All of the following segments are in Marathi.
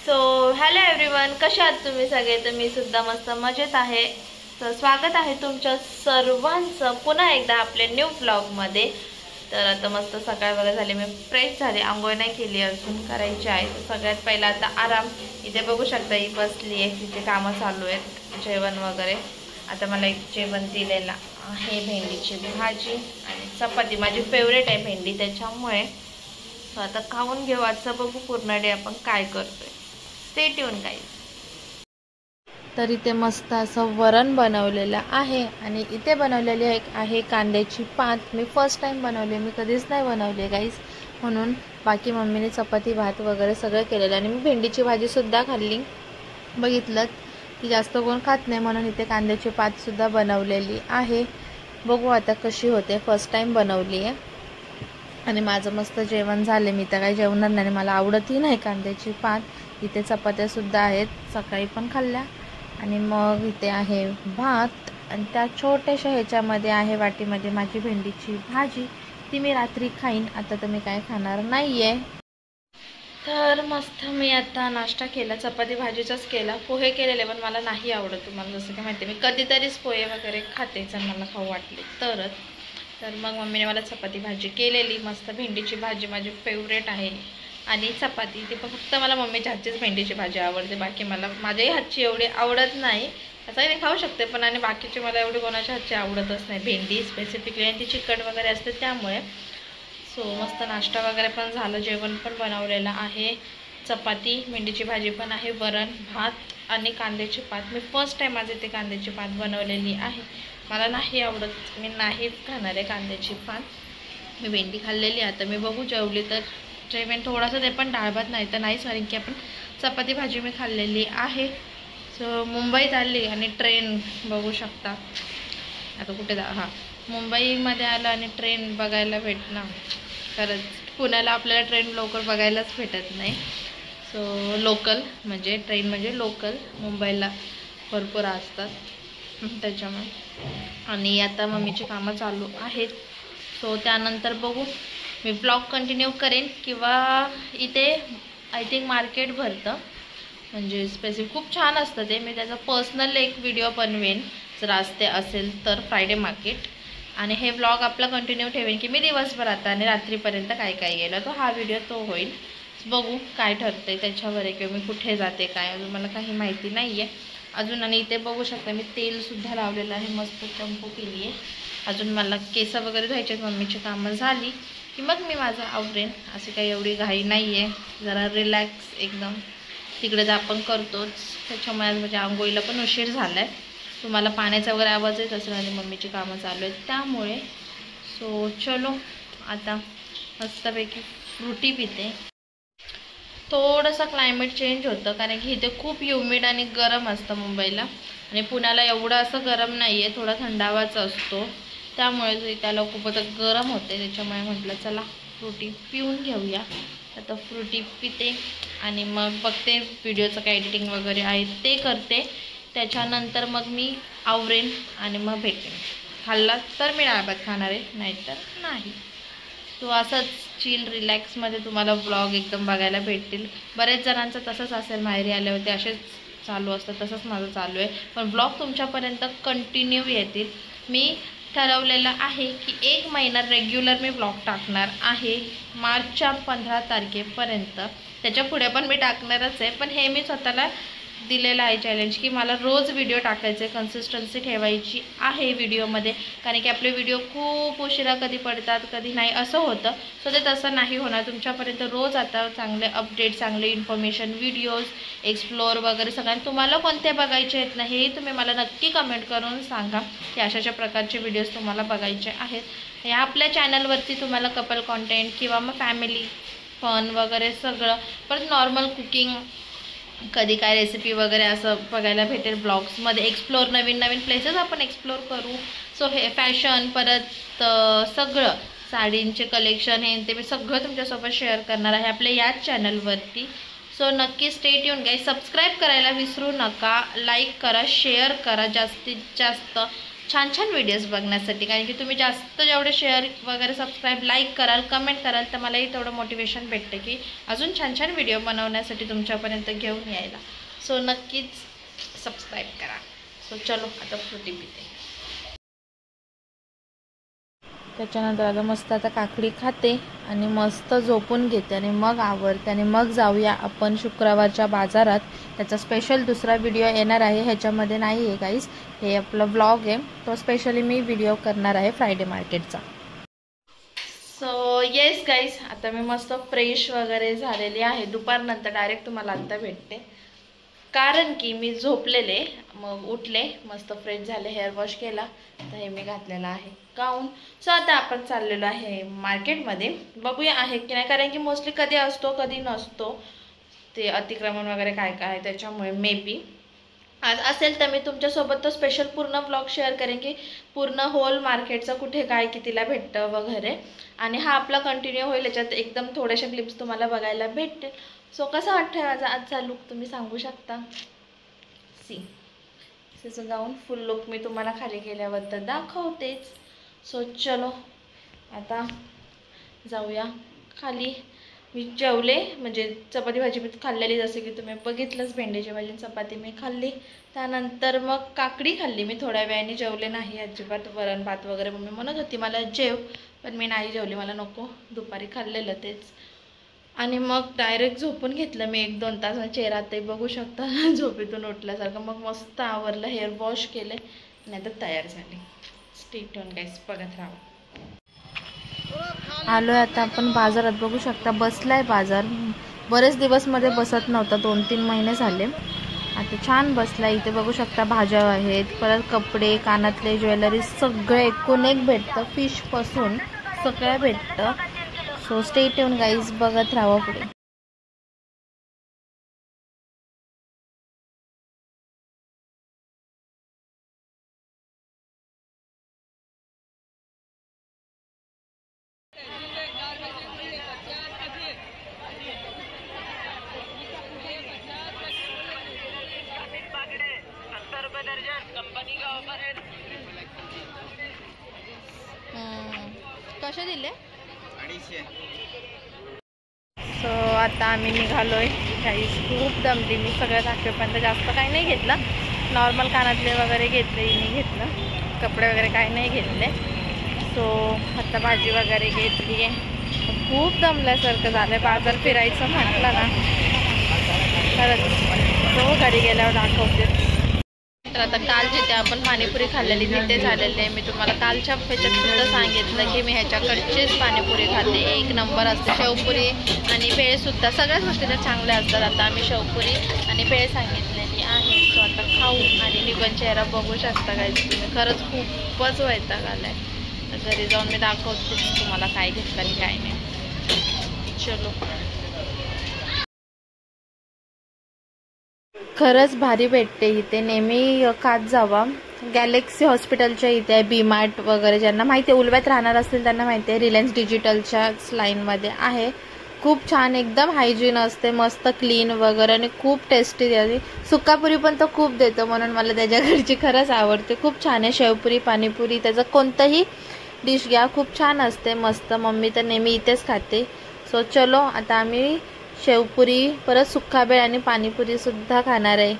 सो हॅलो एव्हरीवन, कशा आहात तुम्ही सगळे? तर मी सुद्धा मस्त मजेत आहे. तर स्वागत आहे तुमच्या सर्वांचं पुन्हा एकदा आपल्या न्यू ब्लॉगमध्ये. तर आता मस्त सकाळ वगैरे झाली, मी फ्रेश झाले, आंघोळ नाही केली, अजून करायची आहे. तर सगळ्यात पहिला आता आराम. इथे बघू शकता ही बसली आहे, तिथे कामं चालू आहेत, जेवण वगैरे. आता मला एक जेवण दिलेलं आहे, भेंडीची भाजी आणि चपाती. माझी फेवरेट आहे भेंडी, त्याच्यामुळे आता खाऊन घेऊ. आजचं बघू पूर्ण डे आपण काय करतोय. Stay tune guys. तर इथे मस्त असं वरण बनवलेलं आहे आणि इथे बनवलेली आहे कांद्याची पात. मी फर्स्ट टाइम बनवली, मी कधीच नाही बनवली गाईज, म्हणून बाकी मम्मीने चपाती भात वगैरे सगळं केलेलं. आणि मी भेंडीची भाजीसुद्धा खाल्ली. बघितलं की जास्त कोण खात नाही, म्हणून इथे कांद्याची पातसुद्धा बनवलेली आहे. बघू आता कशी होते, फर्स्ट टाइम बनवली आहे. आणि माझं मस्त जेवण झाले. मी तर काही जेवणार नाही, मला आवडतही नाही कांद्याची पात. इथे चपात्यासुद्धा आहेत, सकाळी पण खाल्ल्या. आणि मग इथे आहे भात आणि त्या छोट्याशा ह्याच्यामध्ये आहे वाटीमध्ये माझी भेंडीची भाजी. ती मी रात्री खाईन, आता तर मी काय खाणार नाही आहे. तर मस्त मी आता नाश्ता केला, चपाती भाजीचाच केला. पोहे केलेले पण मला नाही आवडत, तुम्हाला जसं की माहिती आहे. मी कधीतरीच पोहे वगैरे खाते जर मला खाऊ वाटले तरच. तर मग मम्मीने मला चपाती भाजी केलेली. मस्त भेंडीची भाजी माझी फेवरेट आहे. आणि चपाती ती फक्त मला मम्मीच्या हातचीच भेंडीची भाजी आवडते, बाकी मला माझ्याही हातची एवढी आवडत नाही. असं मी खाऊ शकते पण, आणि बाकीची मला एवढी कोणाच्या हातची आवडतच नाही, भेंडी स्पेसिफिकली. आणि ती चिकट वगैरे असते त्यामुळे. सो मस्त नाश्ता वगैरे पण झालं, जेवण पण बनवलेलं आहे. चपाती, भेंडीची भाजी पण आहे, वरण भात आणि कांद्याची पात. मी फर्स्ट टाईम माझे ते कांद्याची पात बनवलेली आहे. मला नाही आवडत, मी नाही खाणार आहे कांद्याची पात. मी भेंडी खाल्लेली. आता मी बघू जेवली तर जेवण थोडंसं, ते पण डाळ भात नाही तर नाहीच, कारण की आपण चपाती भाजी मी खाल्लेली आहे. सो मुंबईत आली आणि ट्रेन बघू शकता. आता कुठे मुंबईमध्ये आलं आणि ट्रेन बघायला भेटणं, खरंच पुण्याला आपल्याला ट्रेन लवकर बघायलाच भेटत नाही. सो लोकल म्हणजे ट्रेन म्हणजे लोकल, मुंबईला भरपूर असतात त्याच्यामुळे. आणि आता मम्मीची कामं चालू आहेत. सो त्यानंतर बघू, मी ब्लॉग कंटिन्यू करेन किंवा इथे आय थिंक मार्केट भरतं, म्हणजे स्पेसिफिक खूप छान असतं ते. मी त्याचा पर्सनल एक व्हिडिओ बनवेन जर असते असेल तर, फ्रायडे मार्केट. आणि हे ब्लॉग आपला कंटिन्यू ठेवेन की मी दिवसभर आता आणि रात्रीपर्यंत काय काय गेलं, तो हा व्हिडिओ तो होईल. बघू काय ठरते त्याच्यावर आहे, किंवा मी कुठे जाते काय, अजून मला काही माहिती नाही आहे अजून. आणि इथे बघू शकता मी तेलसुद्धा लावलेलं आहे, मस्त चंपू केली आहे. अजून मला केस वगैरे धुवायचे आहेत, मम्मीची कामं झाली की मग मी माझं आवरेन. अशी काही एवढी घाई नाही आहे, जरा रिलॅक्स एकदम. तिकडे तर आपण करतोच, त्याच्यामुळे आज म्हणजे आंघोळीला पण उशीर झाला आहे. तुम्हाला पाण्याचा वगैरे आवाज येत असेल आणि मम्मीची कामं चालू आहेत त्यामुळे. सो चलो आता मस्तपैकी फ्रुटी पिते. थोडंसं क्लायमेट चेंज होतं, कारण की इथे खूप ह्युमिड आणि गरम असतं मुंबईला. आणि पुण्याला एवढं असं गरम नाही आहे, थोडा थंडावाच असतो, त्यामुळे त्याला खूपच गरम होते. त्याच्यामुळे म्हटलं चला फ्रुटी पिऊन घेऊया. आता फ्रुटी पिते आणि मग बघते व्हिडिओचं काय एडिटिंग वगैरे आहे ते करते. त्याच्यानंतर मग मी आवरेन आणि मग भेटेन. खाल्ला तर मी डाळ भात खाणार आहे, नाहीतर नाही. तो असंच चिल रिलॅक्समध्ये तुम्हाला व्लॉग एकदम बघायला भेटतील. बरेच जणांचं तसंच असेल, माहेरी आले होते असेच चालू असतं, तसंच माझं चालू आहे. पण ब्लॉग तुमच्यापर्यंत कंटिन्यू येतील. मी ठरवलेलं आहे की 1 महिना रेग्युलर मी ब्लॉग टाकणार आहे, मार्चच्या 15 तारखेपर्यंत. त्याच्या पुढे पण मी टाकणारच आहे, पण हे मी स्वतःला दिलेलं आहे चॅलेंज की मला रोज व्हिडिओ टाकायचे, कन्सिस्टन्सी ठेवायची आहे व्हिडिओमध्ये. कारण की आपले व्हिडिओ खूप उशिरा कधी पडतात कधी नाही असं होतं. सो ते तसं नाही होणार, तुमच्यापर्यंत रोज आता चांगले अपडेट, चांगले इन्फॉर्मेशन, व्हिडिओज, एक्सप्लोअर वगैरे सगळ्यांना. तुम्हाला कोणते बघायचे आहेत ना हे तुम्ही मला नक्की कमेंट करून सांगा की अशाच्या प्रकारचे व्हिडिओज तुम्हाला बघायचे आहेत. हे आपल्या चॅनलवरती तुम्हाला कपल कॉन्टेंट किंवा मग फॅमिली फन वगैरे सगळं, परत नॉर्मल कुकिंग, कधी काय रेसिपी वगैरे असं बघायला भेटेल ब्लॉग्समध्ये. एक्सप्लोअर, नवीन नवीन प्लेसेस आपण एक्सप्लोअर करू. सो हे फॅशन, परत सगळं साडींचे कलेक्शन, हे ते मी सगळं तुमच्यासोबत शेअर करणार आहे आपल्या याच चॅनलवरती. सो नक्की स्टे ट्यून गाईज. सबस्क्राईब करायला विसरू नका, लाईक करा, शेअर करा जास्तीत जास्त. छान छान व्हिडिओज बघण्यासाठी, कारण की तुम्ही जास्त जेवढे शेअर वगैरे सबस्क्राईब लाईक कराल कमेंट कराल तर मलाही तेवढं मोटिवेशन भेटतं की अजून छान छान व्हिडिओ बनवण्यासाठी तुमच्यापर्यंत घेऊन यायला. सो नक्कीच सबस्क्राईब करा. सो चलो आता फ्रुटी पिते. त्याच्यानंतर आता मस्त आता काकडी खाते आणि मस्त झोपून घेते आणि मग आवरते आणि मग जाऊया आपण शुक्रवारच्या बाजारात. त्याचा स्पेशल दुसरा व्हिडिओ येणार आहे, ह्याच्यामध्ये नाही आहे गाईज, हे आपलं व्लॉग आहे, तो स्पेशली मी व्हिडिओ करणार आहे फ्रायडे मार्केटचा. सो येस गाईज, आता मी मस्त फ्रेश वगैरे झालेली आहे. दुपारनंतर डायरेक्ट तुम्हाला आता भेटते, कारण की मी झोपलेले, मग उठले, मस्त फ्रेश झाले, हेअर वॉश केला, तर हे मी घातलेलं आहे गाऊन. सो आता आपण चाललेलो आहे मार्केटमध्ये, बघूया आहे की नाही, कारण की मोस्टली कधी असतो कधी नसतो ते अतिक्रमण वगैरे काय काय आहे, त्याच्यामुळे मे बी आज असेल तर मी तुमच्यासोबत तो स्पेशल पूर्ण ब्लॉग शेअर करेन की पूर्ण होल मार्केटचं कुठे काय कितीला भेटतं वगैरे, आणि हा आपला कंटिन्यू होईल, याच्यात एकदम थोड्याशा क्लिप्स तुम्हाला बघायला भेटतील. सो कसा वाटतंय माझा आजचा लुक तुम्ही सांगू शकता. त्याचं गाऊन फुल लुक मी तुम्हाला खाली गेल्यावर तर दाखवतेच. सो चलो आता जाऊया खाली. मी जेवले, म्हणजे चपाती भाजी मी खाल्लेली, जसं की तुम्ही बघितलंच, भेंडीची भाजी चपाती मी खाल्ली. त्यानंतर मग काकडी खाल्ली मी, थोड्या वेळाने जेवले नाही अजिबात. वरण भात वगैरे मम्मी म्हणत होती मला जेव, पण मी नाही जेवली, मला नको, दुपारी खाल्लेलं तेच. आणि मग डायरेक्ट झोपून घेतलं मी 1-2 तास. चेहरा ते बघू शकता झोपेतून उठल्यासारखं. मग मस्त आवरलं, हेअर वॉश केले, नाही तर तयार झाले. स्टे ट्यून गाईस, बघत राहा. आलोय आता आपण बाजारात, बघू शकता बसलाय बाजार. बरेच दिवस मध्ये बसत नव्हता, 2-3 महिने झाले, आता छान बसलाय. इथे बघू शकता भाज्या आहेत, परत कपडे, कानातले, ज्वेलरी सगळं एकूण एक भेटतं, फिश पासून सगळं भेटतं. सो स्टे ट्यून गाईज, बघत राहा पुढे. कसे दिले? 250. सो आता आम्ही निघालोय गाईस. खूप दमली मी, सगळ्यात अखेरपर्यंत जास्त काही नाही घेतलं, नॉर्मल कानातले वगैरे घेतले, मी घेतलं, कपडे वगैरे काही नाही घेतले. सो आता भाजी वगैरे घेतली आहे. खूप दमल्यासारखं झालं आहे. बाजार फिरायचं म्हटलं ना खरंच, तो घरी गेल्यावर दाखवते. तर आता काल जिथे आपण पाणीपुरी खाल्लेली तिथे झालेली आहे. मी तुम्हाला कालच्या ह्याच्यात सुद्धा सांगितलं की मी ह्याच्याकडचीच पाणीपुरी खाते, 1 नंबर असते. शेवपुरी आणि भेळसुद्धा, सगळ्याच गोष्टी तर चांगल्या असतात. आता आम्ही शेवपुरी आणि भेळ सांगितलेली आहे. सो आता खाऊ, आणि मी पण चेहरा बघू शकता काय तुम्ही, खरंच खूपच वैताग आलाय. तर घरी जाऊन मी दाखवते तुम्हाला काय घेतलं आणि काय नाही. चलो. खरंच भारी भेटते इथे, नेहमी खात जावा. गॅलेक्सी हॉस्पिटलच्या इथे आहे, बी मार्ट वगैरे, ज्यांना माहिती आहे, उलव्यात राहणार असतील त्यांना माहिती आहे, रिलायन्स डिजिटलच्याच लाईनमध्ये आहे. खूप छान, एकदम हायजीन असते, मस्त क्लीन वगैरे, आणि खूप टेस्टी द्यावी. सुकापुरी पण तो खूप देतो, म्हणून मला त्याच्या घरची खरंच आवडते. खूप छान आहे. शेवपुरी, पाणीपुरी, त्याचं कोणतंही डिश घ्या, खूप छान असते, मस्त. मम्मी तर नेहमी इथेच खाते. सो चलो आता आम्ही शेवपुरी, परत सुक्काबेळ आणि पाणीपुरी सुद्धा खाणार आहे.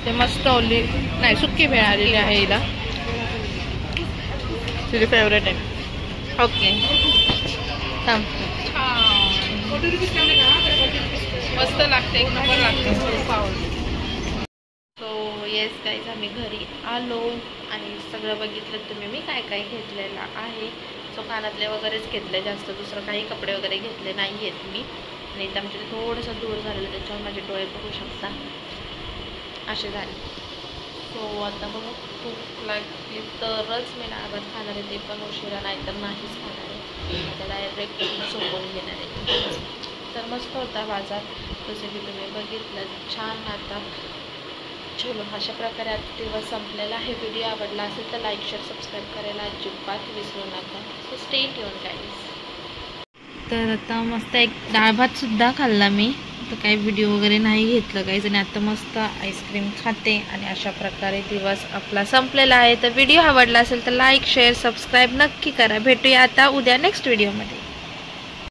ते मस्त ओली नाही, सुक्की भेळ आलेली आहे हिला, तुझी फेवरेट आहे. ओके थांब, मस्त लागते, 1 नंबर लागते. सो येस गाईज, आम्ही घरी आलो आणि सगळं बघितलं तुम्ही मी काय काय घेतलेलं आहे. सो कानातले वगैरेच घेतले, जास्त दुसरं काही कपडे वगैरे घेतले नाही आहेत मी. आणि इथं आमच्या थोडंसं दूर झालेलं, त्याच्यावर माझे डोळे बघू शकता असे झाले. सो आता बघू, खूप लागली तरच मी डाळ-भात खाणार आहे, ते पण उशिरा, नाही तर नाहीच खाणार आहे. आता डायरेक्ट झोपून घेणार आहे. तर मस्त होता बाजार, जसं की तुम्ही बघितलं, छान. आता चलो, अशा प्रकारे आता दिवस संपलेला आहे. व्हिडिओ आवडला असेल तर लाईक, शेअर, सबस्क्राईब करायला अजिबात विसरू नका. So stay tune guys. तर आता मस्त एक डाळ भात सुद्धा खाल्ला मी, तर काही व्हिडिओ वगैरे नाही घेतलं काहीच, आणि आता मस्त आईस्क्रीम खाते आणि अशा प्रकारे दिवस आपला संपलेला आहे. तर व्हिडिओ आवडला असेल तर लाईक शेअर सबस्क्राईब नक्की करा. भेटूया आता उद्या नेक्स्ट व्हिडिओमध्ये.